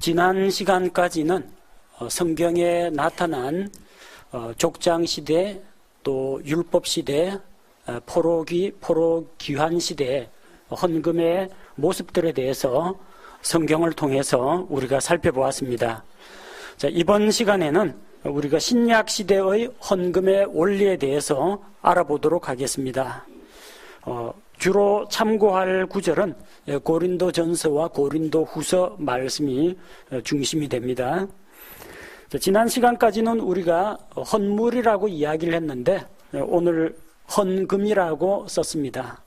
지난 시간까지는 성경에 나타난 족장시대, 또 율법시대, 포로귀환시대 헌금의 모습들에 대해서 성경을 통해서 우리가 살펴보았습니다. 자, 이번 시간에는 우리가 신약시대의 헌금의 원리에 대해서 알아보도록 하겠습니다. 주로 참고할 구절은 고린도전서와 고린도후서 말씀이 중심이 됩니다. 지난 시간까지는 우리가 헌물이라고 이야기를 했는데 오늘 헌금이라고 썼습니다.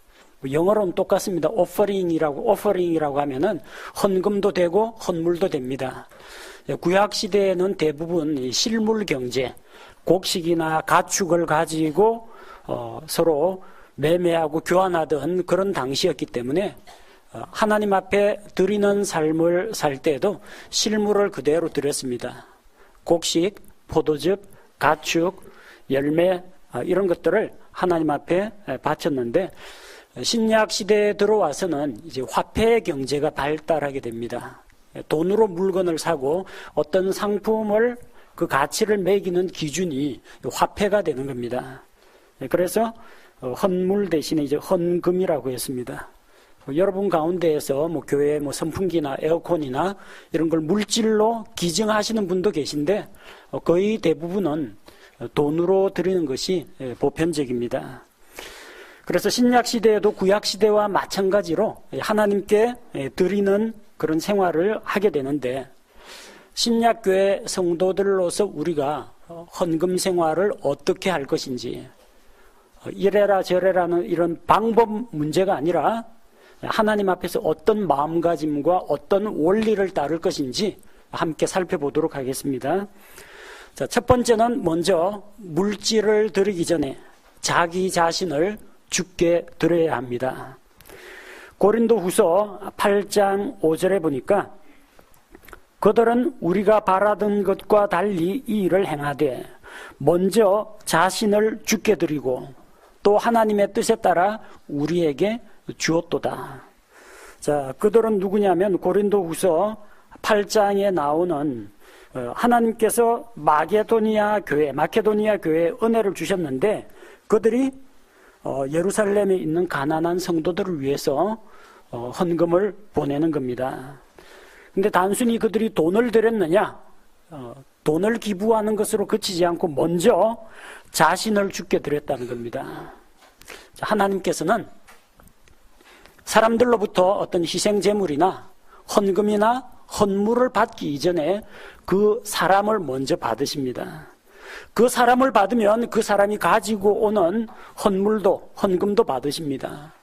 영어로는 똑같습니다. offering이라고 하면은 헌금도 되고 헌물도 됩니다. 구약 시대에는 대부분 실물 경제, 곡식이나 가축을 가지고 서로 매매하고 교환하던 그런 당시였기 때문에 하나님 앞에 드리는 삶을 살 때에도 실물을 그대로 드렸습니다. 곡식, 포도즙, 가축, 열매 이런 것들을 하나님 앞에 바쳤는데 신약 시대에 들어와서는 이제 화폐 경제가 발달하게 됩니다. 돈으로 물건을 사고 어떤 상품을 그 가치를 매기는 기준이 화폐가 되는 겁니다. 그래서 헌물 대신에 이제 헌금이라고 했습니다. 여러분 가운데에서 교회 선풍기나 에어컨이나 이런 걸 물질로 기증하시는 분도 계신데 거의 대부분은 돈으로 드리는 것이 보편적입니다. 그래서 신약 시대에도 구약 시대와 마찬가지로 하나님께 드리는 그런 생활을 하게 되는데 신약 교회 성도들로서 우리가 헌금 생활을 어떻게 할 것인지 이래라 저래라는 이런 방법 문제가 아니라 하나님 앞에서 어떤 마음가짐과 어떤 원리를 따를 것인지 함께 살펴보도록 하겠습니다. 자, 첫 번째는 먼저 물질을 드리기 전에 자기 자신을 주께 드려야 합니다. 고린도후서 8장 5절에 보니까 그들은 우리가 바라던 것과 달리 이 일을 행하되 먼저 자신을 주께 드리고 또 하나님의 뜻에 따라 우리에게 주었도다. 자, 그들은 누구냐면 고린도후서 8장에 나오는 하나님께서 마케도니아 교회에 은혜를 주셨는데 그들이 예루살렘에 있는 가난한 성도들을 위해서 헌금을 보내는 겁니다. 근데 단순히 그들이 돈을 드렸느냐? 돈을 기부하는 것으로 그치지 않고 먼저 자신을 주께 드렸다는 겁니다. 하나님께서는 사람들로부터 어떤 희생제물이나 헌금이나 헌물을 받기 이전에 그 사람을 먼저 받으십니다. 그 사람을 받으면 그 사람이 가지고 오는 헌물도 헌금도 받으십니다.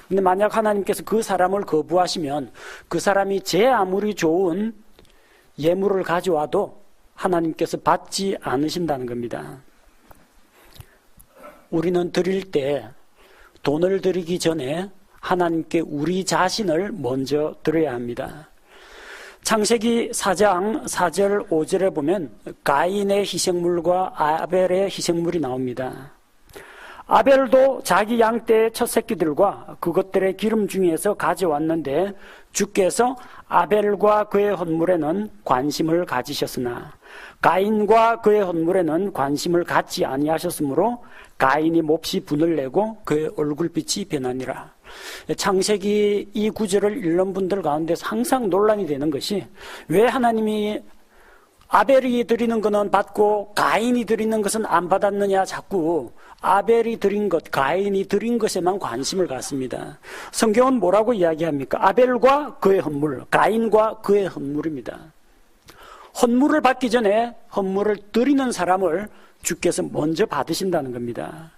근데 만약 하나님께서 그 사람을 거부하시면 그 사람이 제 아무리 좋은 예물을 가져와도 하나님께서 받지 않으신다는 겁니다. 우리는 드릴 때 돈을 드리기 전에 하나님께 우리 자신을 먼저 드려야 합니다. 창세기 4장 4절 5절에 보면 가인의 희생물과 아벨의 희생물이 나옵니다. 아벨도 자기 양떼의 첫 새끼들과 그것들의 기름 중에서 가져왔는데 주께서 아벨과 그의 헌물에는 관심을 가지셨으나 가인과 그의 헌물에는 관심을 갖지 아니하셨으므로 가인이 몹시 분을 내고 그의 얼굴빛이 변하니라. 창세기 이 구절을 읽는 분들 가운데서 항상 논란이 되는 것이 왜 하나님이 아벨이 드리는 것은 받고 가인이 드리는 것은 안 받았느냐, 자꾸 아벨이 드린 것, 가인이 드린 것에만 관심을 갖습니다. 성경은 뭐라고 이야기합니까? 아벨과 그의 헌물, 가인과 그의 헌물입니다. 헌물을 받기 전에 헌물을 드리는 사람을 주께서 먼저 받으신다는 겁니다.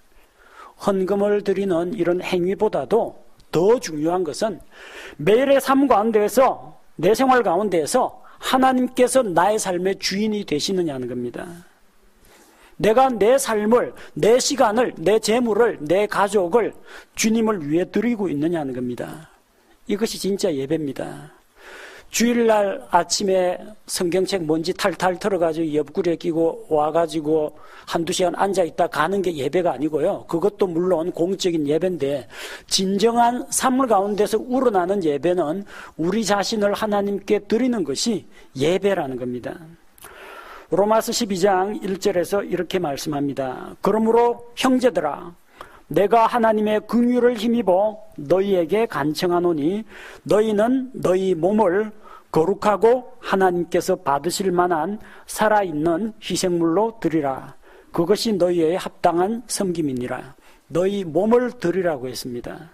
헌금을 드리는 이런 행위보다도 더 중요한 것은 매일의 삶 가운데에서, 내 생활 가운데에서 하나님께서 나의 삶의 주인이 되시느냐는 겁니다. 내가 내 삶을, 내 시간을, 내 재물을, 내 가족을 주님을 위해 드리고 있느냐는 겁니다. 이것이 진짜 예배입니다. 주일날 아침에 성경책 먼지 탈탈 털어가지고 옆구리에 끼고 와가지고 한두 시간 앉아있다 가는 게 예배가 아니고요. 그것도 물론 공적인 예배인데 진정한 삶 가운데서 우러나는 예배는 우리 자신을 하나님께 드리는 것이 예배라는 겁니다. 로마서 12장 1절에서 이렇게 말씀합니다. 그러므로 형제들아 내가 하나님의 긍휼을 힘입어 너희에게 간청하노니 너희는 너희 몸을 거룩하고 하나님께서 받으실 만한 살아있는 희생물로 드리라. 그것이 너희의 합당한 섬김이니라. 너희 몸을 드리라고 했습니다.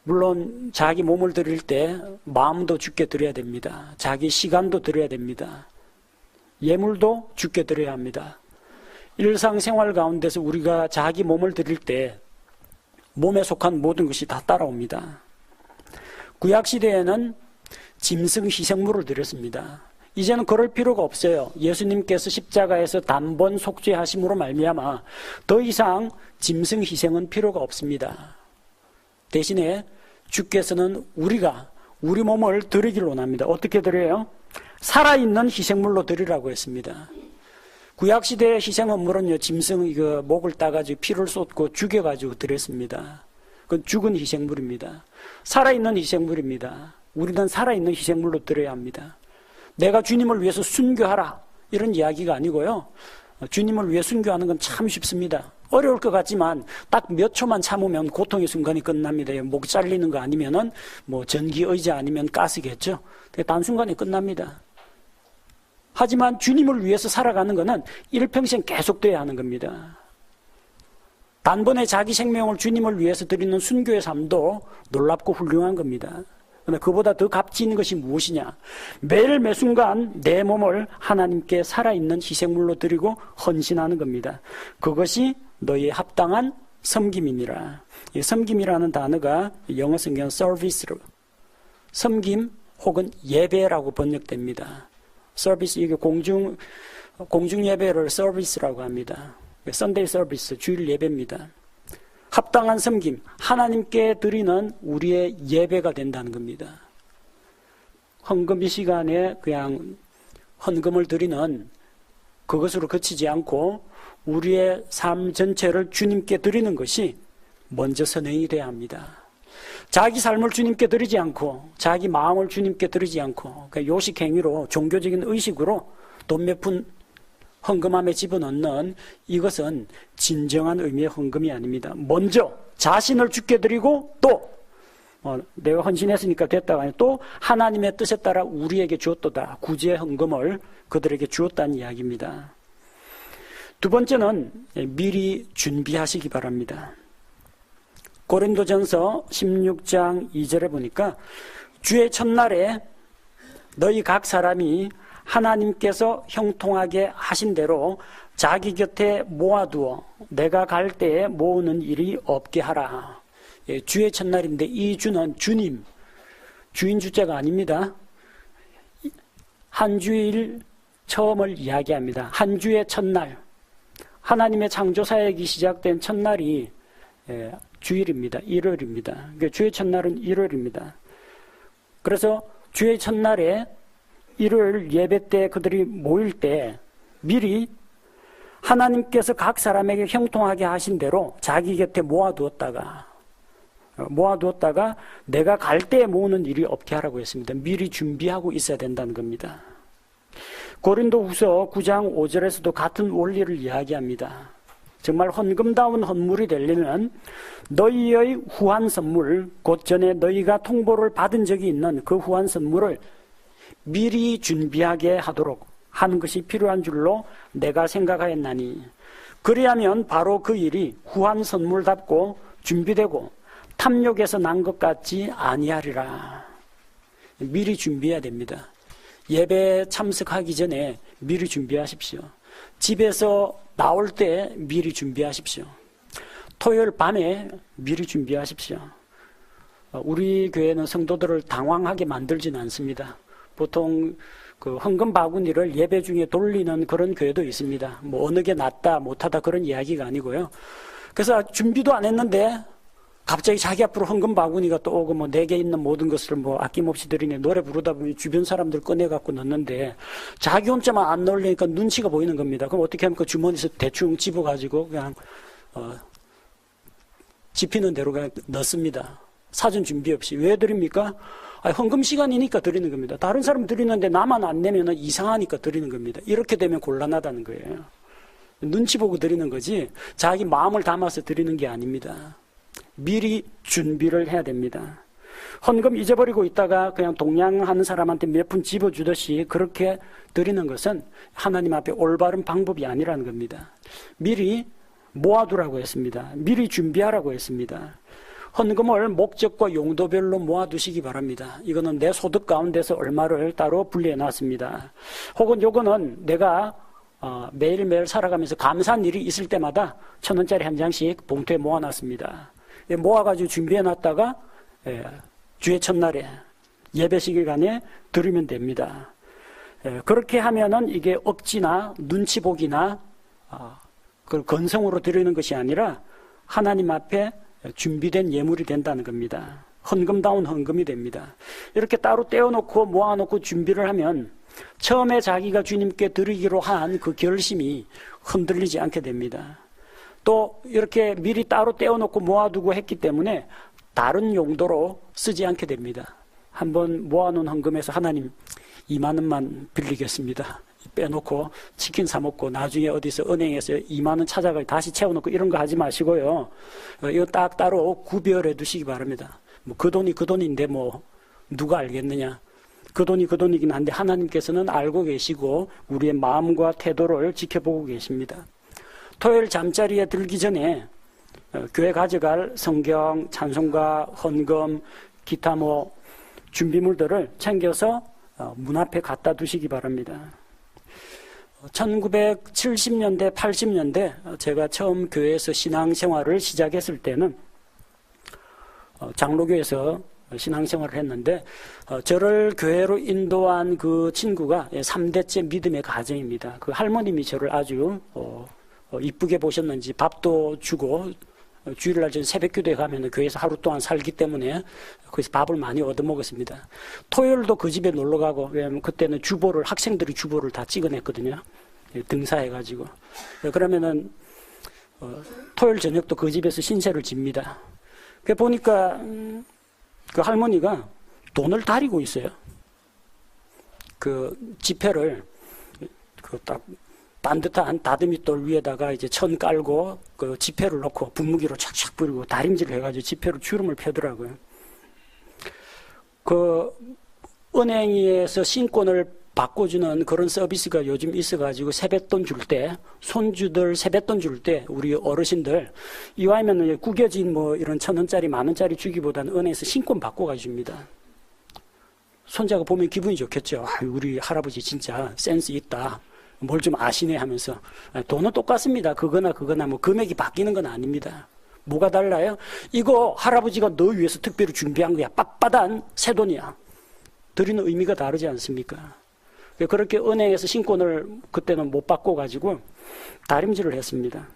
물론 자기 몸을 드릴 때 마음도 주께 드려야 됩니다. 자기 시간도 드려야 됩니다. 예물도 주께 드려야 합니다. 일상생활 가운데서 우리가 자기 몸을 드릴 때 몸에 속한 모든 것이 다 따라옵니다. 구약시대에는 짐승 희생물을 드렸습니다. 이제는 그럴 필요가 없어요. 예수님께서 십자가에서 단번 속죄하심으로 말미암아 더 이상 짐승 희생은 필요가 없습니다. 대신에 주께서는 우리가 우리 몸을 드리기를 원합니다. 어떻게 드려요? 살아있는 희생물로 드리라고 했습니다. 구약시대의 희생물은요, 짐승 목을 따가지고 피를 쏟고 죽여가지고 드렸습니다. 그건 죽은 희생물입니다. 살아있는 희생물입니다. 우리는 살아있는 희생물로 드려야 합니다. 내가 주님을 위해서 순교하라 이런 이야기가 아니고요. 주님을 위해 순교하는 건 참 쉽습니다. 어려울 것 같지만 딱 몇 초만 참으면 고통의 순간이 끝납니다. 목 잘리는 거 아니면은 뭐 전기 의자 아니면 가스겠죠. 단순간에 끝납니다. 하지만 주님을 위해서 살아가는 것은 일평생 계속돼야 하는 겁니다. 단번에 자기 생명을 주님을 위해서 드리는 순교의 삶도 놀랍고 훌륭한 겁니다. 그런데 그보다 더 값지 있는 것이 무엇이냐? 매일 매순간 내 몸을 하나님께 살아있는 희생물로 드리고 헌신하는 겁니다. 그것이 너희의 합당한 섬김이니라. 이 섬김이라는 단어가 영어 성경 서비스로 섬김 혹은 예배라고 번역됩니다. 서비스, 이게 공중 예배를 서비스라고 합니다. 썬데이 서비스, 주일 예배입니다. 합당한 섬김, 하나님께 드리는 우리의 예배가 된다는 겁니다. 헌금 시간에 그냥 헌금을 드리는 그것으로 그치지 않고 우리의 삶 전체를 주님께 드리는 것이 먼저 선행이 돼야 합니다. 자기 삶을 주님께 드리지 않고 자기 마음을 주님께 드리지 않고 그러니까 요식 행위로 종교적인 의식으로 돈 몇 푼 헌금함에 집어넣는 이것은 진정한 의미의 헌금이 아닙니다. 먼저 자신을 주께 드리고 또 내가 헌신했으니까 됐다가 아니라 또 하나님의 뜻에 따라 우리에게 주었도다. 구제 헌금을 그들에게 주었다는 이야기입니다. 두 번째는 미리 준비하시기 바랍니다. 고린도전서 16장 2절에 보니까 주의 첫날에 너희 각 사람이 하나님께서 형통하게 하신 대로 자기 곁에 모아두어 내가 갈 때에 모으는 일이 없게 하라. 예, 주의 첫날인데 이 주는 주님, 주인 주자가 아닙니다. 한 주일 처음을 이야기합니다. 한 주의 첫날, 하나님의 창조사역이 시작된 첫날이 주일입니다. 일요일입니다. 그러니까 주의 첫날은 일요일입니다. 그래서 주의 첫날에 일요일 예배 때 그들이 모일 때 미리 하나님께서 각 사람에게 형통하게 하신 대로 자기 곁에 모아두었다가 내가 갈 때에 모으는 일이 없게 하라고 했습니다. 미리 준비하고 있어야 된다는 겁니다. 고린도후서 9장 5절에서도 같은 원리를 이야기합니다. 정말 헌금다운 헌물이 되려면 너희의 후한 선물, 곧 전에 너희가 통보를 받은 적이 있는 그 후한 선물을 미리 준비하게 하도록 하는 것이 필요한 줄로 내가 생각하였나니 그리하면 바로 그 일이 후한 선물답고 준비되고 탐욕에서 난 것 같지 아니하리라. 미리 준비해야 됩니다. 예배 참석하기 전에 미리 준비하십시오. 집에서 나올 때 미리 준비하십시오. 토요일 밤에 미리 준비하십시오. 우리 교회는 성도들을 당황하게 만들지는 않습니다. 보통 그 헌금 바구니를 예배 중에 돌리는 그런 교회도 있습니다. 뭐 어느 게 낫다 못하다 그런 이야기가 아니고요. 그래서 준비도 안 했는데 갑자기 자기 앞으로 헌금 바구니가 또 오고 뭐 내게 있는 모든 것을 뭐 아낌없이 드리네. 노래 부르다 보면 주변 사람들 꺼내갖고 넣는데 자기 혼자만 안 넣으려니까 눈치가 보이는 겁니다. 그럼 어떻게 합니까? 주머니에서 대충 집어가지고 그냥 집히는 대로 그냥 넣습니다. 사전 준비 없이. 왜 드립니까? 헌금 시간이니까 드리는 겁니다. 다른 사람 드리는데 나만 안 내면 이상하니까 드리는 겁니다. 이렇게 되면 곤란하다는 거예요. 눈치 보고 드리는 거지 자기 마음을 담아서 드리는 게 아닙니다. 미리 준비를 해야 됩니다. 헌금 잊어버리고 있다가 그냥 동냥하는 사람한테 몇 푼 집어주듯이 그렇게 드리는 것은 하나님 앞에 올바른 방법이 아니라는 겁니다. 미리 모아두라고 했습니다. 미리 준비하라고 했습니다. 헌금을 목적과 용도별로 모아두시기 바랍니다. 이거는 내 소득 가운데서 얼마를 따로 분리해 놨습니다. 혹은 요거는 내가 매일매일 살아가면서 감사한 일이 있을 때마다 1,000원짜리 한 장씩 봉투에 모아놨습니다. 모아가지고 준비해놨다가 주의 첫날에 예배 시간에 드리면 됩니다. 그렇게 하면은 이게 억지나 눈치 보기나 그 건성으로 드리는 것이 아니라 하나님 앞에 준비된 예물이 된다는 겁니다. 헌금다운 헌금이 됩니다. 이렇게 따로 떼어놓고 모아놓고 준비를 하면 처음에 자기가 주님께 드리기로 한 그 결심이 흔들리지 않게 됩니다. 또 이렇게 미리 따로 떼어놓고 모아두고 했기 때문에 다른 용도로 쓰지 않게 됩니다. 한번 모아놓은 헌금에서 하나님 2만 원만 빌리겠습니다. 빼놓고 치킨 사 먹고 나중에 어디서 은행에서 2만 원 찾아가 다시 채워놓고 이런 거 하지 마시고요. 이거 딱 따로 구별해 두시기 바랍니다. 뭐 그 돈이 그 돈인데 뭐 누가 알겠느냐. 그 돈이 그 돈이긴 한데 하나님께서는 알고 계시고 우리의 마음과 태도를 지켜보고 계십니다. 토요일 잠자리에 들기 전에 교회 가져갈 성경, 찬송가, 헌금, 기타 뭐 준비물들을 챙겨서 문 앞에 갖다 두시기 바랍니다. 1970년대, 80년대 제가 처음 교회에서 신앙생활을 시작했을 때는 장로교에서 신앙생활을 했는데 저를 교회로 인도한 그 친구가 3대째 믿음의 가정입니다. 그 할머님이 저를 아주 이쁘게 보셨는지 밥도 주고 주일날 저는 새벽기도에 가면 교회에서 하루 동안 살기 때문에 거기서 밥을 많이 얻어먹었습니다. 토요일도 그 집에 놀러가고 왜냐하면 그때는 주보를 학생들이 주보를 다 찍어냈거든요. 등사해가지고 그러면은 토요일 저녁도 그 집에서 신세를 집니다. 그 보니까 그 할머니가 돈을 다리고 있어요. 그 지폐를 그 딱 반듯한 다듬이돌 위에다가 이제 천 깔고 그 지폐를 넣고 분무기로 착착 뿌리고 다림질을 해가지고 지폐로 주름을 펴더라고요. 그 은행에서 신권을 바꿔주는 그런 서비스가 요즘 있어가지고 세뱃돈 줄 때, 손주들 세뱃돈 줄 때 우리 어르신들 이왕이면 구겨진 뭐 이런 1,000원짜리 10,000원짜리 주기보다는 은행에서 신권 바꿔가 줍니다. 손자가 보면 기분이 좋겠죠. 우리 할아버지 진짜 센스 있다. 뭘 좀 아시네 하면서. 돈은 똑같습니다. 그거나 뭐 금액이 바뀌는 건 아닙니다. 뭐가 달라요? 이거 할아버지가 너 위해서 특별히 준비한 거야. 빳빳한 새 돈이야. 드리는 의미가 다르지 않습니까? 그렇게 은행에서 신권을 그때는 못 바꿔가지고 다림질을 했습니다.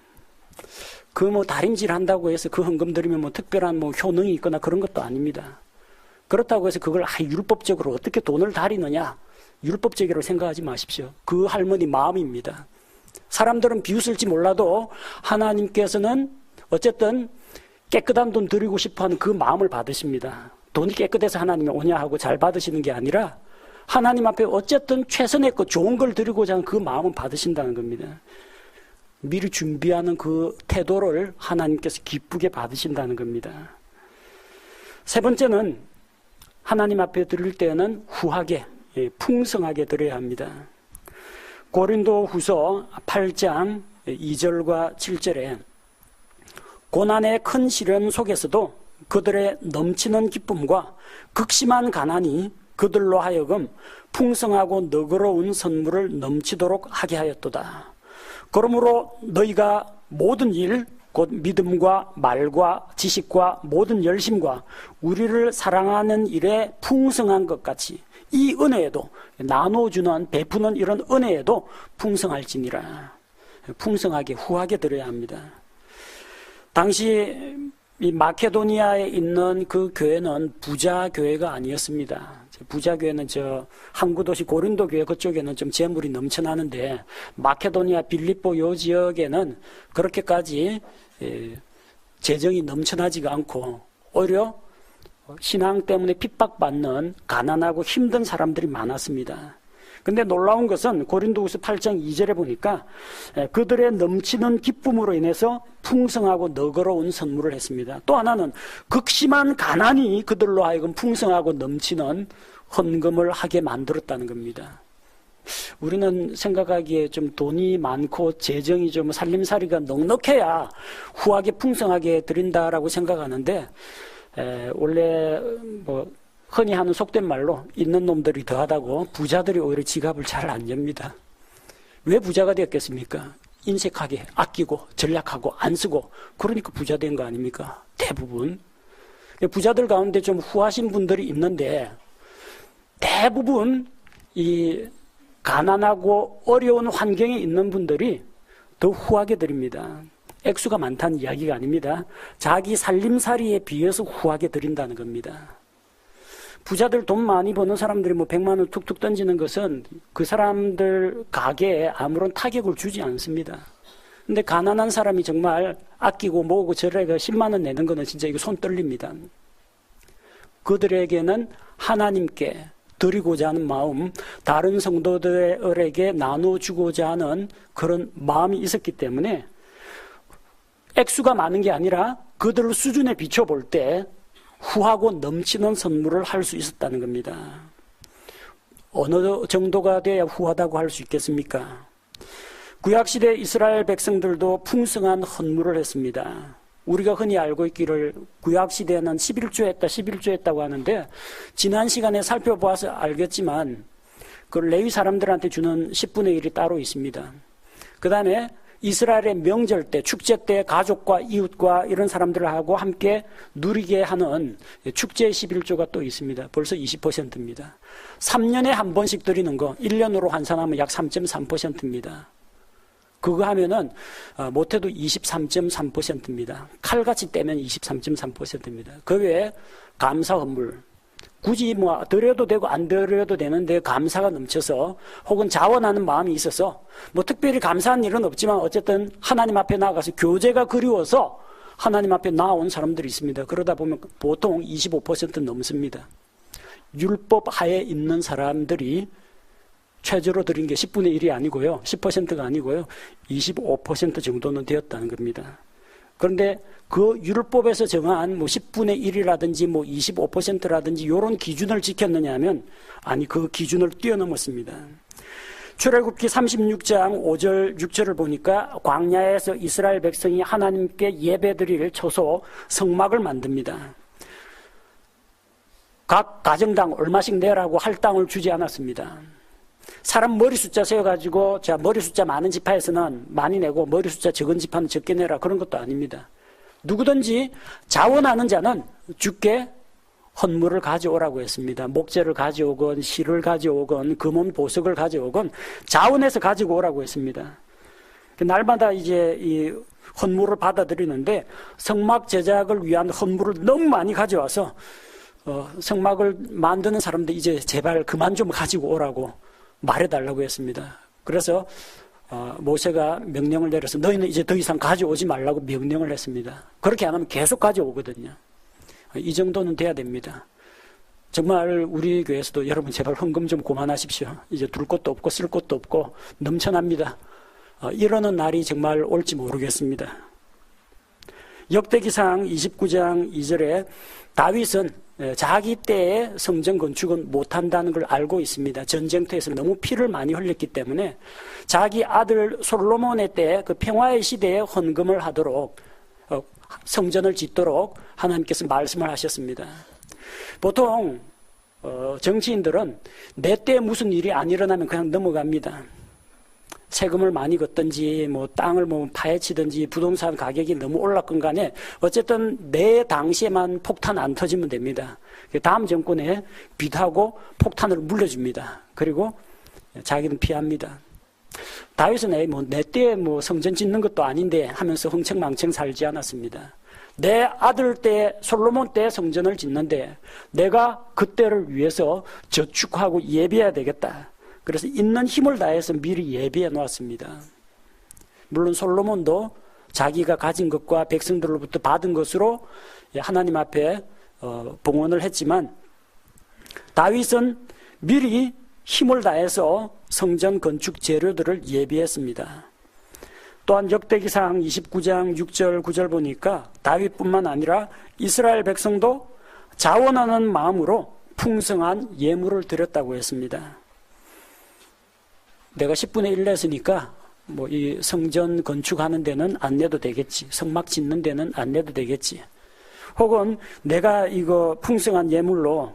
그 뭐 다림질 한다고 해서 그 헌금 드리면 뭐 특별한 뭐 효능이 있거나 그런 것도 아닙니다. 그렇다고 해서 그걸 율법적으로 어떻게 돈을 다리느냐? 율법적이라고 생각하지 마십시오. 그 할머니 마음입니다. 사람들은 비웃을지 몰라도 하나님께서는 어쨌든 깨끗한 돈 드리고 싶어하는 그 마음을 받으십니다. 돈이 깨끗해서 하나님이 오냐 하고 잘 받으시는 게 아니라 하나님 앞에 어쨌든 최선의 것 좋은 걸 드리고자 하는 그 마음은 받으신다는 겁니다. 미리 준비하는 그 태도를 하나님께서 기쁘게 받으신다는 겁니다. 세 번째는 하나님 앞에 드릴 때는 후하게 풍성하게 드려야 합니다. 고린도 후서 8장 2절과 7절에 고난의 큰 시련 속에서도 그들의 넘치는 기쁨과 극심한 가난이 그들로 하여금 풍성하고 너그러운 선물을 넘치도록 하게 하였도다. 그러므로 너희가 모든 일, 곧 믿음과 말과 지식과 모든 열심과 우리를 사랑하는 일에 풍성한 것 같이 이 은혜에도 나눠주는 베푸는 이런 은혜에도 풍성할지니라. 풍성하게 후하게 드려야 합니다. 당시 이 마케도니아에 있는 그 교회는 부자 교회가 아니었습니다. 부자 교회는 저 항구 도시 고린도 교회 그쪽에는 좀 재물이 넘쳐나는데 마케도니아 빌립보 요 지역에는 그렇게까지 재정이 넘쳐나지가 않고 오히려 신앙 때문에 핍박받는 가난하고 힘든 사람들이 많았습니다. 근데 놀라운 것은 고린도후서 8장 2절에 보니까 그들의 넘치는 기쁨으로 인해서 풍성하고 너그러운 선물을 했습니다. 또 하나는 극심한 가난이 그들로 하여금 풍성하고 넘치는 헌금을 하게 만들었다는 겁니다. 우리는 생각하기에 좀 돈이 많고 재정이 좀 살림살이가 넉넉해야 후하게 풍성하게 드린다라고 생각하는데 원래 뭐 흔히 하는 속된 말로 있는 놈들이 더하다고 부자들이 오히려 지갑을 잘 안 엽니다. 왜 부자가 되었겠습니까? 인색하게 아끼고 전략하고 안 쓰고 그러니까 부자 된 거 아닙니까? 대부분 부자들 가운데 좀 후하신 분들이 있는데 대부분 이 가난하고 어려운 환경에 있는 분들이 더 후하게 드립니다. 액수가 많다는 이야기가 아닙니다. 자기 살림살이에 비해서 후하게 드린다는 겁니다. 부자들 돈 많이 버는 사람들이 뭐 100만 원 툭툭 던지는 것은 그 사람들 가게에 아무런 타격을 주지 않습니다. 근데 가난한 사람이 정말 아끼고 모으고 저래가 10만 원 내는 거는 진짜 이거 손 떨립니다. 그들에게는 하나님께 드리고자 하는 마음, 다른 성도들에게 나눠주고자 하는 그런 마음이 있었기 때문에 액수가 많은 게 아니라 그들 수준에 비춰볼 때 후하고 넘치는 선물을 할 수 있었다는 겁니다. 어느 정도가 돼야 후하다고 할 수 있겠습니까? 구약시대 이스라엘 백성들도 풍성한 헌물을 했습니다. 우리가 흔히 알고 있기를 구약시대에는 11조 했다고 하는데 지난 시간에 살펴보아서 알겠지만 그 레위 사람들한테 주는 10분의 1이 따로 있습니다. 그 다음에 이스라엘의 명절 때, 축제 때 가족과 이웃과 이런 사람들하고 함께 누리게 하는 축제의 11조가 또 있습니다. 벌써 20%입니다. 3년에 한 번씩 드리는 거 1년으로 환산하면 약 3.3%입니다. 그거 하면은 못해도 23.3%입니다. 칼같이 떼면 23.3%입니다. 그 외에 감사 헌물, 굳이 뭐 드려도 되고 안 드려도 되는데 감사가 넘쳐서 혹은 자원하는 마음이 있어서 뭐 특별히 감사한 일은 없지만 어쨌든 하나님 앞에 나가서 교제가 그리워서 하나님 앞에 나온 사람들이 있습니다. 그러다 보면 보통 25% 넘습니다. 율법 하에 있는 사람들이 최저로 드린 게 10분의 1이 아니고요. 10%가 아니고요. 25% 정도는 되었다는 겁니다. 그런데 그 율법에서 정한 뭐 10분의 1이라든지 뭐 25%라든지 이런 기준을 지켰느냐 하면 아니 그 기준을 뛰어넘었습니다. 출애굽기 36장 5절 6절을 보니까 광야에서 이스라엘 백성이 하나님께 예배드릴 처소 성막을 만듭니다. 각 가정당 얼마씩 내라고 할 땅을 주지 않았습니다. 사람 머리 숫자 세워가지고 자 머리 숫자 많은 지파에서는 많이 내고 머리 숫자 적은 지파는 적게 내라 그런 것도 아닙니다. 누구든지 자원하는 자는 주께 헌물을 가져오라고 했습니다. 목재를 가져오건 실을 가져오건 금은 보석을 가져오건 자원해서 가지고 오라고 했습니다. 날마다 이제 이 헌물을 받아들이는데 성막 제작을 위한 헌물을 너무 많이 가져와서 성막을 만드는 사람들 이제 제발 그만 좀 가지고 오라고 말해달라고 했습니다. 그래서 모세가 명령을 내려서 너희는 이제 더 이상 가져오지 말라고 명령을 했습니다. 그렇게 안 하면 계속 가져오거든요. 이 정도는 돼야 됩니다. 정말 우리 교회에서도 여러분 제발 헌금 좀 그만하십시오. 이제 둘 곳도 없고 쓸 곳도 없고 넘쳐납니다. 이러는 날이 정말 올지 모르겠습니다. 역대기상 29장 2절에 다윗은 자기 때에 성전 건축은 못한다는 걸 알고 있습니다. 전쟁터에서 너무 피를 많이 흘렸기 때문에 자기 아들 솔로몬의 때 그 평화의 시대에 헌금을 하도록 성전을 짓도록 하나님께서 말씀을 하셨습니다. 보통 정치인들은 내 때 무슨 일이 안 일어나면 그냥 넘어갑니다. 세금을 많이 걷든지 뭐 땅을 뭐 파헤치든지 부동산 가격이 너무 올랐건 간에 어쨌든 내 당시에만 폭탄 안 터지면 됩니다. 다음 정권에 빚하고 폭탄을 물려줍니다. 그리고 자기는 피합니다. 다윗은 뭐 내 때에 뭐 성전 짓는 것도 아닌데 하면서 흥청망청 살지 않았습니다. 내 아들 때 솔로몬 때 성전을 짓는데 내가 그때를 위해서 저축하고 예비해야 되겠다. 그래서 있는 힘을 다해서 미리 예비해 놓았습니다. 물론 솔로몬도 자기가 가진 것과 백성들로부터 받은 것으로 하나님 앞에 봉헌을 했지만 다윗은 미리 힘을 다해서 성전 건축 재료들을 예비했습니다. 또한 역대기상 29장 6절 9절 보니까 다윗뿐만 아니라 이스라엘 백성도 자원하는 마음으로 풍성한 예물을 드렸다고 했습니다. 내가 10분의 1 냈으니까 뭐 이 성전 건축하는 데는 안 내도 되겠지. 성막 짓는 데는 안 내도 되겠지. 혹은 내가 이거 풍성한 예물로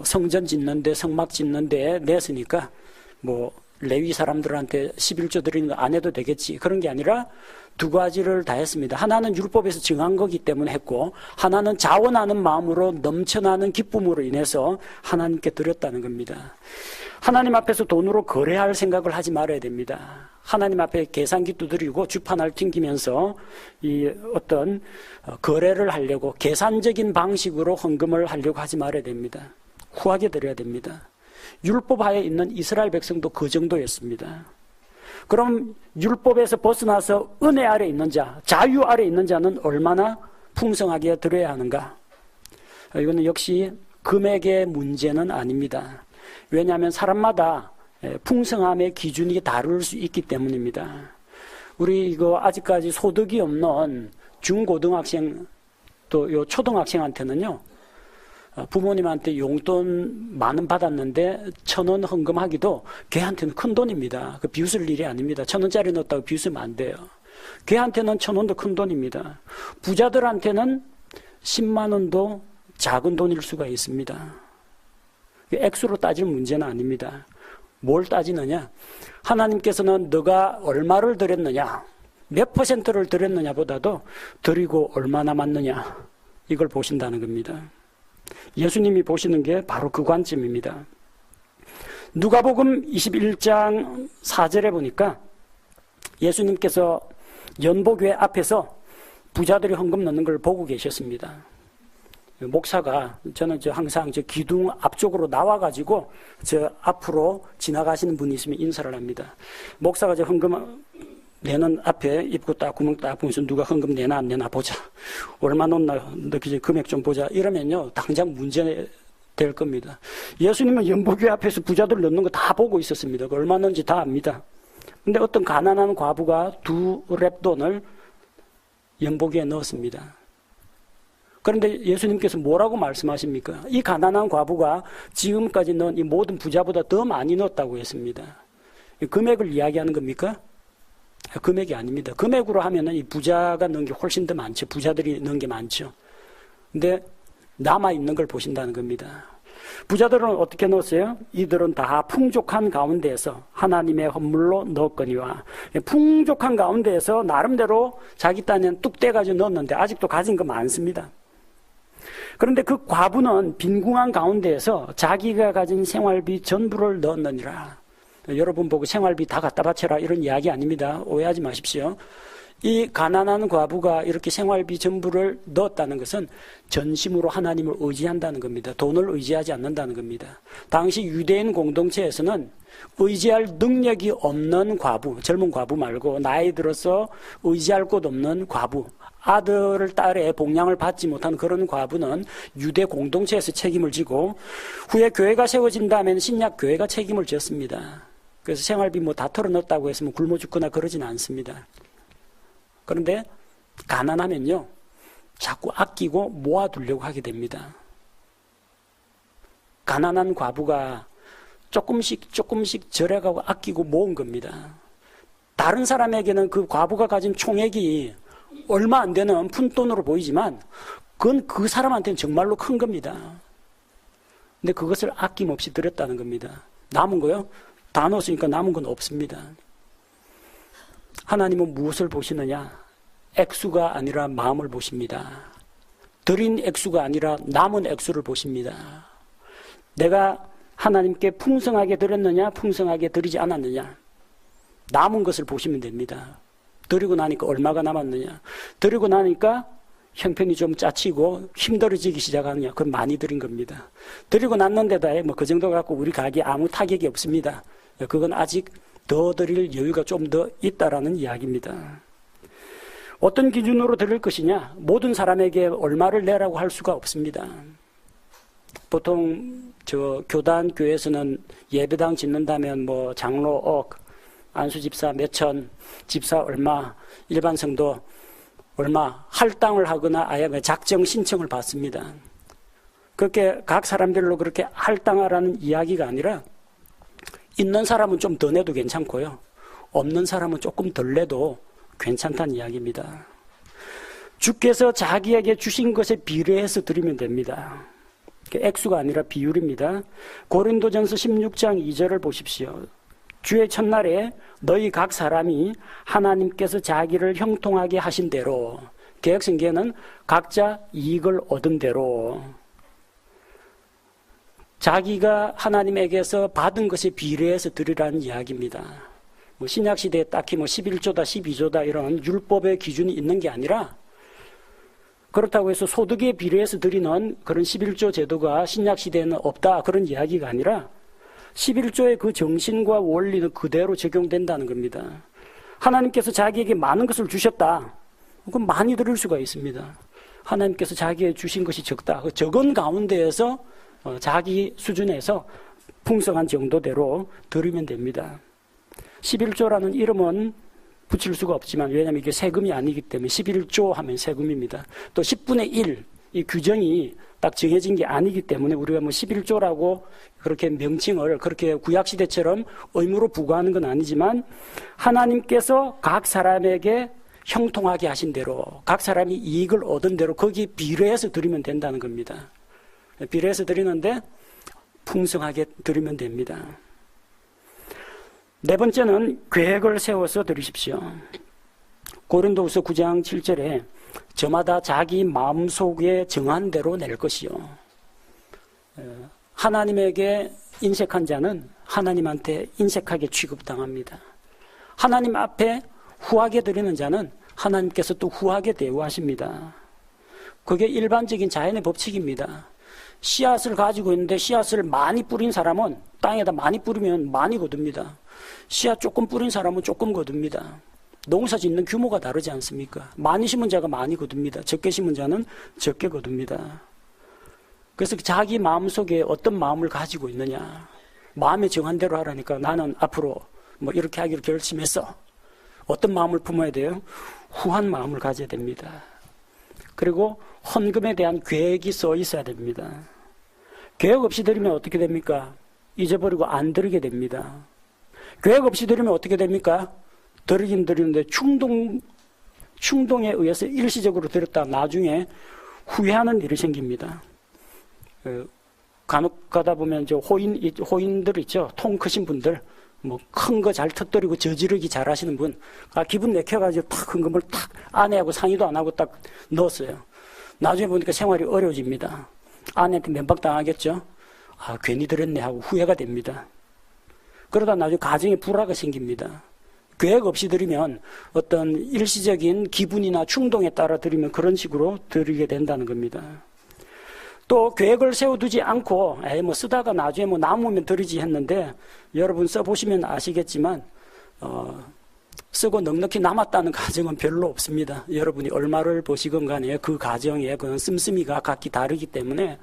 성전 짓는데 성막 짓는데 냈으니까 뭐 레위 사람들한테 11조 드리는 거 안 해도 되겠지. 그런 게 아니라 두 가지를 다 했습니다. 하나는 율법에서 정한 거기 때문에 했고 하나는 자원하는 마음으로 넘쳐나는 기쁨으로 인해서 하나님께 드렸다는 겁니다. 하나님 앞에서 돈으로 거래할 생각을 하지 말아야 됩니다. 하나님 앞에 계산기 두드리고 주판을 튕기면서 이 어떤 거래를 하려고 계산적인 방식으로 헌금을 하려고 하지 말아야 됩니다. 후하게 드려야 됩니다. 율법하에 있는 이스라엘 백성도 그 정도였습니다. 그럼 율법에서 벗어나서 은혜 아래 있는 자, 자유 아래 있는 자는 얼마나 풍성하게 드려야 하는가? 이거는 역시 금액의 문제는 아닙니다. 왜냐하면 사람마다 풍성함의 기준이 다를 수 있기 때문입니다. 우리 이거 아직까지 소득이 없는 중고등학생 또 요 초등학생한테는요, 부모님한테 용돈 10,000원 받았는데 1,000원 헌금하기도 걔한테는 큰 돈입니다. 그 비웃을 일이 아닙니다. 1,000원짜리 넣었다고 비웃으면 안 돼요. 걔한테는 1,000원도 큰 돈입니다. 부자들한테는 10만 원도 작은 돈일 수가 있습니다. 액수로 따질 문제는 아닙니다. 뭘 따지느냐? 하나님께서는 너가 얼마를 드렸느냐, 몇 퍼센트를 드렸느냐 보다도 드리고 얼마 남았느냐, 이걸 보신다는 겁니다. 예수님이 보시는 게 바로 그 관점입니다. 누가복음 21장 4절에 보니까 예수님께서 연복교회 앞에서 부자들이 헌금 넣는 걸 보고 계셨습니다. 목사가, 저는 항상 기둥 앞쪽으로 나와가지고 저 앞으로 지나가시는 분이 있으면 인사를 합니다. 목사가 헌금 내는 앞에 입구 딱 구멍 딱 보면서 누가 헌금 내나 안 내나 보자. 얼마 넣나 너희 금액 좀 보자. 이러면요 당장 문제 될 겁니다. 예수님은 연복교회 앞에서 부자들 넣는 거 다 보고 있었습니다. 얼마 넣는지 다 압니다. 근데 어떤 가난한 과부가 2렙돈을 연복교회에 넣었습니다. 그런데 예수님께서 뭐라고 말씀하십니까? 이 가난한 과부가 지금까지 넣은 이 모든 부자보다 더 많이 넣었다고 했습니다. 금액을 이야기하는 겁니까? 금액이 아닙니다. 금액으로 하면은 이 부자가 넣은 게 훨씬 더 많죠. 부자들이 넣은 게 많죠. 근데 남아있는 걸 보신다는 겁니다. 부자들은 어떻게 넣었어요? 이들은 다 풍족한 가운데에서 하나님의 헌물로 넣었거니와, 풍족한 가운데에서 나름대로 자기 딴에는 뚝 떼가지고 넣었는데 아직도 가진 거 많습니다. 그런데 그 과부는 빈궁한 가운데에서 자기가 가진 생활비 전부를 넣었느니라. 여러분 보고 생활비 다 갖다 바쳐라 이런 이야기 아닙니다. 오해하지 마십시오. 이 가난한 과부가 이렇게 생활비 전부를 넣었다는 것은 전심으로 하나님을 의지한다는 겁니다. 돈을 의지하지 않는다는 겁니다. 당시 유대인 공동체에서는 의지할 능력이 없는 과부, 젊은 과부 말고 나이 들어서 의지할 곳 없는 과부, 아들을 딸의 봉양을 받지 못한 그런 과부는 유대 공동체에서 책임을 지고 후에 교회가 세워진 다음에는 신약 교회가 책임을 졌습니다. 그래서 생활비 뭐 다 털어넣었다고 해서 뭐 굶어 죽거나 그러진 않습니다. 그런데 가난하면요 자꾸 아끼고 모아두려고 하게 됩니다. 가난한 과부가 조금씩 절약하고 아끼고 모은 겁니다. 다른 사람에게는 그 과부가 가진 총액이 얼마 안 되는 푼돈으로 보이지만 그건 그 사람한테는 정말로 큰 겁니다. 근데 그것을 아낌없이 드렸다는 겁니다. 남은 거요? 다 넣었으니까 남은 건 없습니다. 하나님은 무엇을 보시느냐? 액수가 아니라 마음을 보십니다. 드린 액수가 아니라 남은 액수를 보십니다. 내가 하나님께 풍성하게 드렸느냐, 풍성하게 드리지 않았느냐, 남은 것을 보시면 됩니다. 드리고 나니까 얼마가 남았느냐, 드리고 나니까 형편이 좀 짜치고 힘들어지기 시작하느냐? 그건 많이 드린 겁니다. 드리고 났는데다 뭐 그 정도 갖고 우리 가게에 아무 타격이 없습니다. 그건 아직 더 드릴 여유가 좀 더 있다라는 이야기입니다. 어떤 기준으로 드릴 것이냐? 모든 사람에게 얼마를 내라고 할 수가 없습니다. 보통 교단 교회에서는 예배당 짓는다면 뭐 장로 안수 집사 몇천, 집사 얼마, 일반 성도 얼마 할당을 하거나 아예 작정 신청을 받습니다. 그렇게 각 사람들로 그렇게 할당하라는 이야기가 아니라 있는 사람은 좀 더 내도 괜찮고요. 없는 사람은 조금 덜 내도 괜찮다는 이야기입니다. 주께서 자기에게 주신 것에 비례해서 드리면 됩니다. 액수가 아니라 비율입니다. 고린도전서 16장 2절을 보십시오. 주의 첫날에 너희 각 사람이 하나님께서 자기를 형통하게 하신 대로, 개역성경에는 각자 이익을 얻은 대로, 자기가 하나님에게서 받은 것에 비례해서 드리라는 이야기입니다. 신약시대에 딱히 11조다 12조다 이런 율법의 기준이 있는 게 아니라, 그렇다고 해서 소득에 비례해서 드리는 그런 11조 제도가 신약시대에는 없다 그런 이야기가 아니라 11조의 그 정신과 원리는 그대로 적용된다는 겁니다. 하나님께서 자기에게 많은 것을 주셨다. 그럼 많이 드릴 수가 있습니다. 하나님께서 자기에게 주신 것이 적다. 그 적은 가운데에서 자기 수준에서 풍성한 정도대로 드리면 됩니다. 11조라는 이름은 붙일 수가 없지만, 왜냐하면 이게 세금이 아니기 때문에 11조 하면 세금입니다. 또 10분의 1, 이 규정이 딱 정해진 게 아니기 때문에 우리가 11조라고 그렇게 명칭을 그렇게 구약시대처럼 의무로 부과하는 건 아니지만, 하나님께서 각 사람에게 형통하게 하신 대로, 각 사람이 이익을 얻은 대로 거기에 비례해서 드리면 된다는 겁니다. 비례해서 드리는데 풍성하게 드리면 됩니다. 네 번째는 계획을 세워서 드리십시오. 고린도후서 9장 7절에 저마다 자기 마음속에 정한 대로 낼 것이요. 하나님에게 인색한 자는 하나님한테 인색하게 취급당합니다. 하나님 앞에 후하게 드리는 자는 하나님께서 또 후하게 대우하십니다. 그게 일반적인 자연의 법칙입니다. 씨앗을 가지고 있는데 씨앗을 많이 뿌린 사람은 땅에다 많이 뿌리면 많이 거둡니다. 씨앗 조금 뿌린 사람은 조금 거둡니다. 농사 짓는 규모가 다르지 않습니까? 많이 심은 자가 많이 거둡니다. 적게 심은 자는 적게 거둡니다. 그래서 자기 마음속에 어떤 마음을 가지고 있느냐, 마음에 정한 대로 하라니까 나는 앞으로 이렇게 하기로 결심했어. 어떤 마음을 품어야 돼요? 후한 마음을 가져야 됩니다. 그리고 헌금에 대한 계획이 써 있어야 됩니다. 계획 없이 드리면 어떻게 됩니까? 잊어버리고 안 드리게 됩니다. 계획 없이 드리면 어떻게 됩니까? 드리긴 드리는데 충동에 의해서 일시적으로 드렸다 나중에 후회하는 일이 생깁니다. 간혹 가다 보면 호인들 있죠. 통 크신 분들, 큰 거 잘 터뜨리고 저지르기 잘 하시는 분, 기분 내켜가지고 탁 헌금을 탁 아내하고 상의도 안 하고 딱 넣었어요. 나중에 보니까 생활이 어려워집니다. 아내한테 면박당하겠죠. 괜히 드렸네 하고 후회가 됩니다. 그러다 나중에 가정에 불화가 생깁니다. 계획 없이 드리면 어떤 일시적인 기분이나 충동에 따라 드리면 그런 식으로 드리게 된다는 겁니다. 또 계획을 세워두지 않고 쓰다가 나중에 남으면 드리지 했는데, 여러분 써보시면 아시겠지만 쓰고 넉넉히 남았다는 가정은 별로 없습니다. 여러분이 얼마를 버시건 간에 그 가정의 그런 씀씀이가 각기 다르기 때문에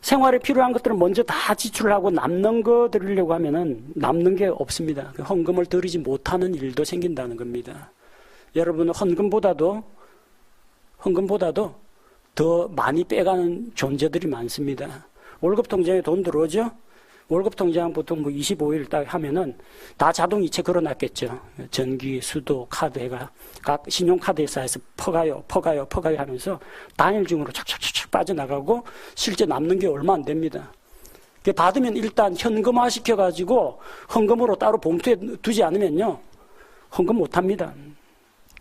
생활에 필요한 것들은 먼저 다 지출하고 남는 거 드리려고 하면은 남는 게 없습니다. 헌금을 드리지 못하는 일도 생긴다는 겁니다. 여러분 헌금보다도 더 많이 빼가는 존재들이 많습니다. 월급 통장에 돈 들어오죠? 월급 통장 보통 25일 딱 하면은 다 자동이체 걸어놨겠죠. 전기, 수도, 카드 해가 각 신용카드 회사에서 퍼가요 하면서 단일 중으로 착착착 빠져나가고 실제 남는 게 얼마 안 됩니다. 받으면 일단 현금화 시켜가지고 헌금으로 따로 봉투에 두지 않으면요, 헌금 못 합니다.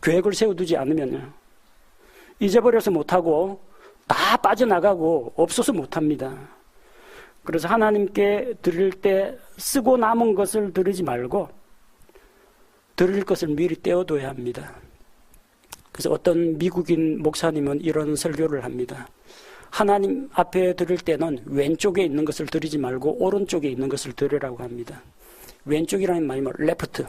계획을 세워두지 않으면요. 잊어버려서 못하고 다 빠져나가고 없어서 못합니다. 그래서 하나님께 드릴 때 쓰고 남은 것을 드리지 말고 드릴 것을 미리 떼어둬야 합니다. 그래서 어떤 미국인 목사님은 이런 설교를 합니다. 하나님 앞에 드릴 때는 왼쪽에 있는 것을 드리지 말고 오른쪽에 있는 것을 드리라고 합니다. 왼쪽이라는 말이 뭐 레프트,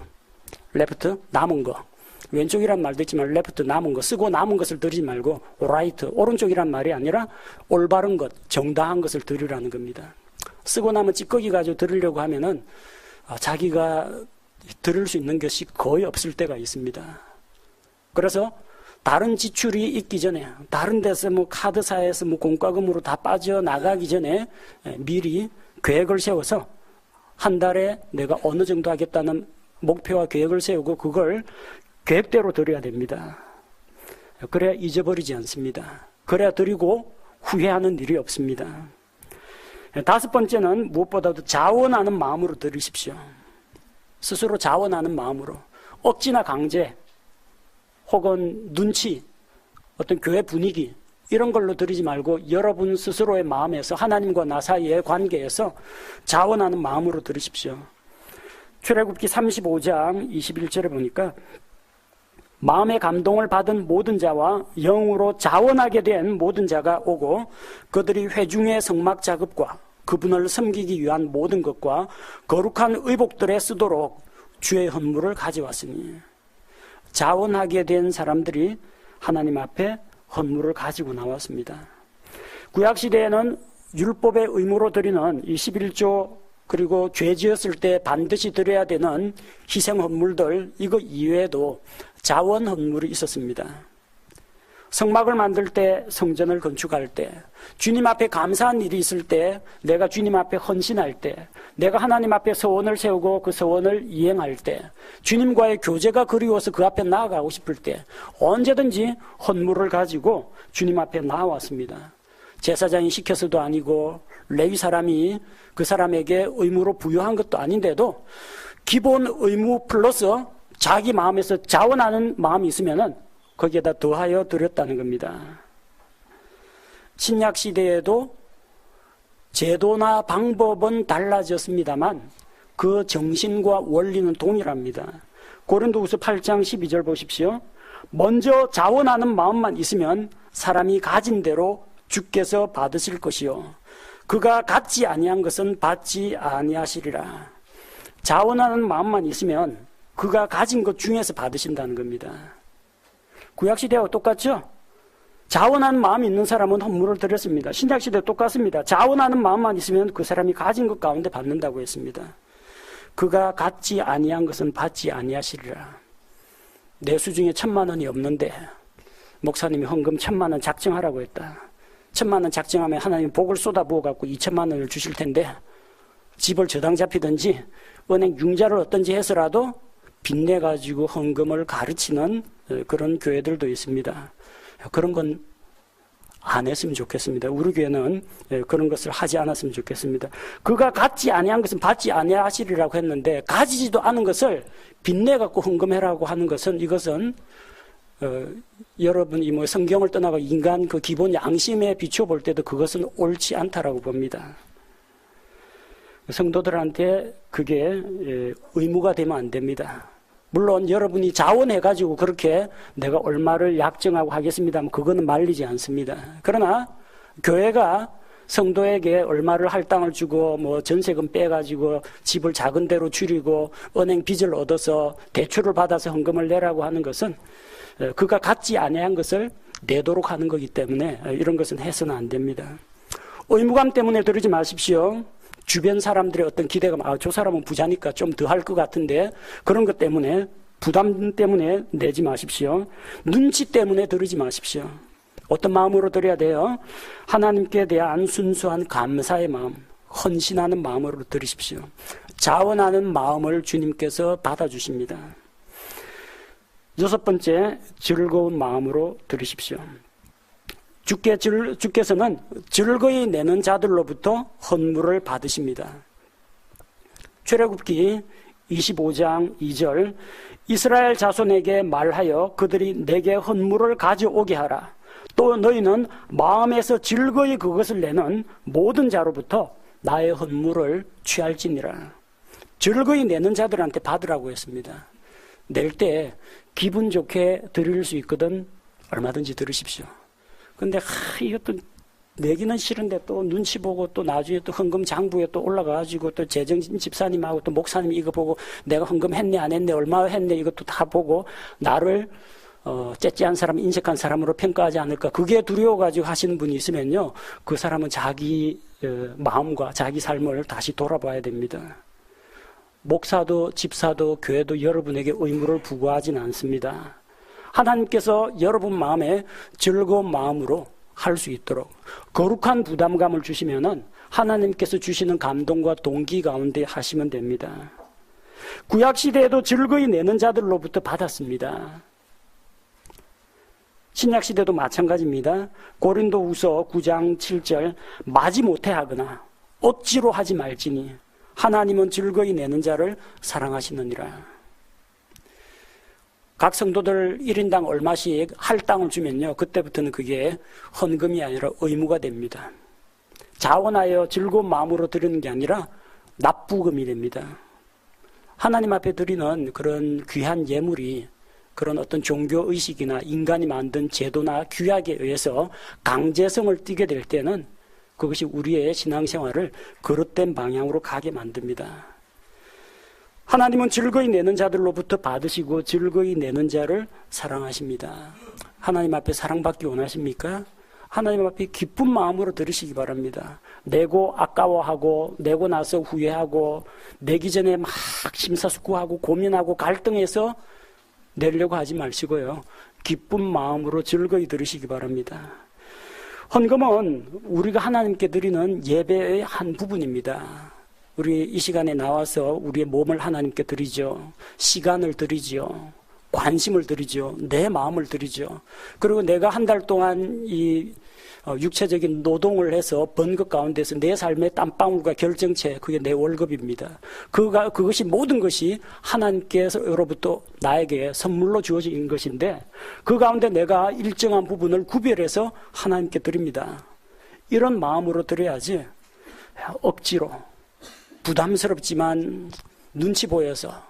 남은 거. 왼쪽이란 말도 있지만 레프트, 남은 거. 쓰고 남은 것을 드리지 말고 라이트, 오른쪽이란 말이 아니라 올바른 것, 정당한 것을 드리라는 겁니다. 쓰고 남은 찌꺼기 가지고 드리려고 하면은 자기가 드릴 수 있는 것이 거의 없을 때가 있습니다. 그래서 다른 지출이 있기 전에, 다른 데서 뭐 카드사에서 뭐 공과금으로 다 빠져나가기 전에 미리 계획을 세워서 한 달에 내가 어느 정도 하겠다는 목표와 계획을 세우고 그걸 계획대로 드려야 됩니다. 그래야 잊어버리지 않습니다. 그래야 드리고 후회하는 일이 없습니다. 다섯 번째는 무엇보다도 자원하는 마음으로 드리십시오. 스스로 자원하는 마음으로. 억지나 강제 혹은 눈치, 어떤 교회 분위기 이런 걸로 드리지 말고 여러분 스스로의 마음에서 하나님과 나 사이의 관계에서 자원하는 마음으로 드리십시오. 출애굽기 35장 21절에 보니까 마음의 감동을 받은 모든 자와 영으로 자원하게 된 모든 자가 오고 그들이 회중의 성막 작업과 그분을 섬기기 위한 모든 것과 거룩한 의복들에 쓰도록 주의 헌물을 가져왔으니 자원하게 된 사람들이 하나님 앞에 헌물을 가지고 나왔습니다. 구약시대에는 율법의 의무로 드리는 이 11조 그리고 죄 지었을 때 반드시 드려야 되는 희생 헌물들 이거 이외에도 자원 헌물이 있었습니다. 성막을 만들 때, 성전을 건축할 때, 주님 앞에 감사한 일이 있을 때, 내가 주님 앞에 헌신할 때, 내가 하나님 앞에 서원을 세우고 그 서원을 이행할 때, 주님과의 교제가 그리워서 그 앞에 나아가고 싶을 때 언제든지 헌물을 가지고 주님 앞에 나왔습니다. 제사장이 시켜서도 아니고 레위 사람이 그 사람에게 의무로 부여한 것도 아닌데도 기본 의무 플러스 자기 마음에서 자원하는 마음이 있으면은 거기에다 더하여 드렸다는 겁니다. 신약 시대에도 제도나 방법은 달라졌습니다만 그 정신과 원리는 동일합니다. 고린도후서 8장 12절 보십시오. 먼저 자원하는 마음만 있으면 사람이 가진 대로 주께서 받으실 것이요 그가 갖지 아니한 것은 받지 아니하시리라. 자원하는 마음만 있으면 그가 가진 것 중에서 받으신다는 겁니다. 구약시대와 똑같죠? 자원하는 마음이 있는 사람은 헌물을 드렸습니다. 신약시대 똑같습니다. 자원하는 마음만 있으면 그 사람이 가진 것 가운데 받는다고 했습니다. 그가 갖지 아니한 것은 받지 아니하시리라. 내 수중에 1,000만 원이 없는데 목사님이 헌금 1,000만 원 작정하라고 했다. 1,000만 원 작정하면 하나님 복을 쏟아부어갖고 2,000만 원을 주실 텐데 집을 저당 잡히든지 은행 융자를 얻든지 해서라도 빚내가지고 헌금을 가르치는 그런 교회들도 있습니다. 그런 건 안 했으면 좋겠습니다. 우리 교회는 그런 것을 하지 않았으면 좋겠습니다. 그가 갖지 아니한 것은 받지 아니하시리라고 했는데 가지지도 않은 것을 빚내갖고 헌금해라고 하는 것은 이것은 여러분이 뭐 성경을 떠나고 인간 그 기본 양심에 비춰볼 때도 그것은 옳지 않다라고 봅니다. 성도들한테 그게 의무가 되면 안 됩니다. 물론 여러분이 자원해가지고 그렇게 내가 얼마를 약정하고 하겠습니다 하면 그거는 말리지 않습니다. 그러나 교회가 성도에게 얼마를 할당을 주고 뭐 전세금 빼가지고 집을 작은 데로 줄이고 은행 빚을 얻어서 대출을 받아서 헌금을 내라고 하는 것은 그가 갖지 아니한 것을 내도록 하는 거기 때문에 이런 것은 해서는 안 됩니다. 의무감 때문에 드리지 마십시오. 주변 사람들의 어떤 기대감, 저 사람은 부자니까 좀 더 할 것 같은데 그런 것 때문에 부담 때문에 내지 마십시오. 눈치 때문에 드리지 마십시오. 어떤 마음으로 드려야 돼요? 하나님께 대한 순수한 감사의 마음, 헌신하는 마음으로 드리십시오. 자원하는 마음을 주님께서 받아주십니다. 여섯 번째, 즐거운 마음으로 드리십시오. 주께서는 즐거이 내는 자들로부터 헌물을 받으십니다. 출애굽기 25장 2절 이스라엘 자손에게 말하여 그들이 내게 헌물을 가져오게 하라. 또 너희는 마음에서 즐거이 그것을 내는 모든 자로부터 나의 헌물을 취할지니라. 즐거이 내는 자들한테 받으라고 했습니다. 낼 때 기분 좋게 드릴 수 있거든 얼마든지 들으십시오. 근데 이것도 내기는 싫은데 또 눈치 보고 또 나중에 또 헌금 장부에 또 올라가가지고 또 재정 집사님하고 또 목사님 이거 보고 내가 헌금 했네 안 했네 얼마 했네 이것도 다 보고 나를 째째한 사람 인색한 사람으로 평가하지 않을까 그게 두려워가지고 하시는 분이 있으면요 그 사람은 자기 마음과 자기 삶을 다시 돌아봐야 됩니다. 목사도 집사도 교회도 여러분에게 의무를 부과하지는 않습니다. 하나님께서 여러분 마음에 즐거운 마음으로 할 수 있도록 거룩한 부담감을 주시면은 하나님께서 주시는 감동과 동기 가운데 하시면 됩니다. 구약시대에도 즐거이 내는 자들로부터 받았습니다. 신약시대도 마찬가지입니다. 고린도후서 9장 7절 마지못해 하거나 억지로 하지 말지니 하나님은 즐거이 내는 자를 사랑하시느니라. 각 성도들 1인당 얼마씩 할당을 주면요 그때부터는 그게 헌금이 아니라 의무가 됩니다. 자원하여 즐거운 마음으로 드리는 게 아니라 납부금이 됩니다. 하나님 앞에 드리는 그런 귀한 예물이 그런 어떤 종교의식이나 인간이 만든 제도나 규약에 의해서 강제성을 띠게 될 때는 그것이 우리의 신앙생활을 그릇된 방향으로 가게 만듭니다. 하나님은 즐거이 내는 자들로부터 받으시고 즐거이 내는 자를 사랑하십니다. 하나님 앞에 사랑받기 원하십니까? 하나님 앞에 기쁜 마음으로 들으시기 바랍니다. 내고 아까워하고 내고 나서 후회하고 내기 전에 막 심사숙고하고 고민하고 갈등해서 내려고 하지 마시고요. 기쁜 마음으로 즐거이 들으시기 바랍니다. 헌금은 우리가 하나님께 드리는 예배의 한 부분입니다. 우리 이 시간에 나와서 우리의 몸을 하나님께 드리죠. 시간을 드리죠. 관심을 드리죠. 내 마음을 드리죠. 그리고 내가 한 달 동안 이 육체적인 노동을 해서 번 것 가운데서 내 삶의 땀방울과 결정체 그게 내 월급입니다. 그것이 모든 것이 하나님께서로부터 나에게 선물로 주어진 것인데 그 가운데 내가 일정한 부분을 구별해서 하나님께 드립니다. 이런 마음으로 드려야지 억지로 부담스럽지만 눈치 보여서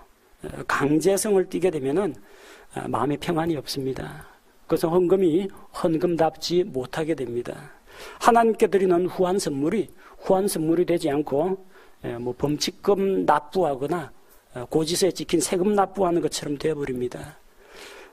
강제성을 띠게 되면은 마음에 평안이 없습니다. 그래서 헌금이 헌금답지 못하게 됩니다. 하나님께 드리는 후한 선물이 되지 않고 범칙금 납부하거나 고지서에 찍힌 세금 납부하는 것처럼 되어버립니다.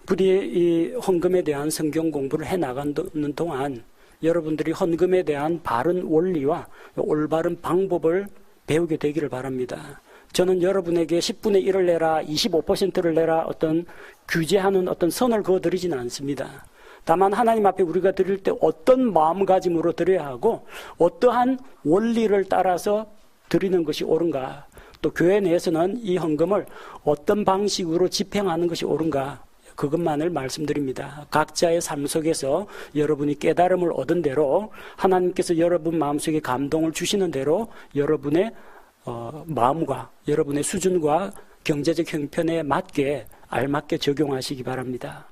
부디 이 헌금에 대한 성경 공부를 해나가는 동안 여러분들이 헌금에 대한 바른 원리와 올바른 방법을 배우게 되기를 바랍니다. 저는 여러분에게 10분의 1을 내라, 25%를 내라 어떤 규제하는 어떤 선을 그어드리지는 않습니다. 다만 하나님 앞에 우리가 드릴 때 어떤 마음가짐으로 드려야 하고 어떠한 원리를 따라서 드리는 것이 옳은가, 또 교회 내에서는 이 헌금을 어떤 방식으로 집행하는 것이 옳은가, 그것만을 말씀드립니다. 각자의 삶 속에서 여러분이 깨달음을 얻은 대로 하나님께서 여러분 마음속에 감동을 주시는 대로 여러분의 마음과 여러분의 수준과 경제적 형편에 맞게 알맞게 적용하시기 바랍니다.